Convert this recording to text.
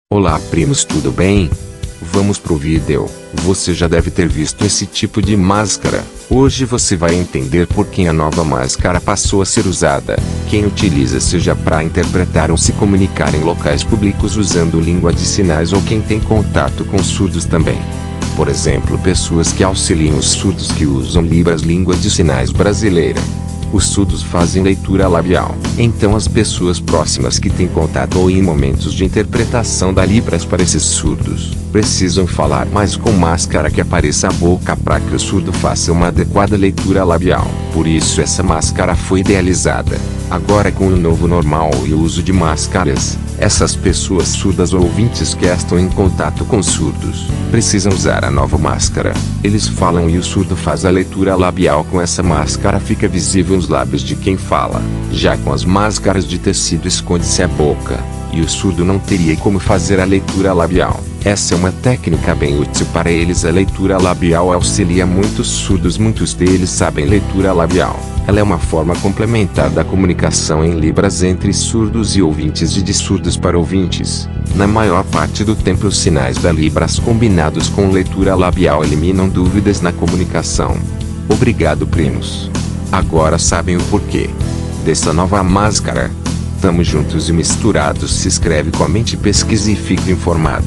Olá primos, tudo bem? Vamos pro vídeo. Você já deve ter visto esse tipo de máscara. Hoje você vai entender por que a nova máscara passou a ser usada. Quem utiliza, seja para interpretar ou se comunicar em locais públicos usando língua de sinais, ou quem tem contato com surdos também. Por exemplo, pessoas que auxiliam os surdos que usam Libras, língua de sinais brasileira. Os surdos fazem leitura labial, então as pessoas próximas que têm contato ou em momentos de interpretação da Libras para esses surdos, precisam falar mais com máscara que apareça a boca para que o surdo faça uma adequada leitura labial. Por isso essa máscara foi idealizada. Agora, com o novo normal e o uso de máscaras, essas pessoas surdas ou ouvintes que estão em contato com surdos, precisam usar a nova máscara. Eles falam e o surdo faz a leitura labial. Com essa máscara fica visível os lábios de quem fala. Já com as máscaras de tecido esconde-se a boca, e o surdo não teria como fazer a leitura labial. Essa é uma técnica bem útil para eles. A leitura labial auxilia muitos surdos, muitos deles sabem leitura labial. Ela é uma forma complementar da comunicação em Libras entre surdos e ouvintes e de surdos para ouvintes. Na maior parte do tempo, os sinais da Libras combinados com leitura labial eliminam dúvidas na comunicação. Obrigado, primos. Agora sabem o porquê dessa nova máscara. Tamo juntos e misturados. Se inscreve, comente, pesquise e fique informado.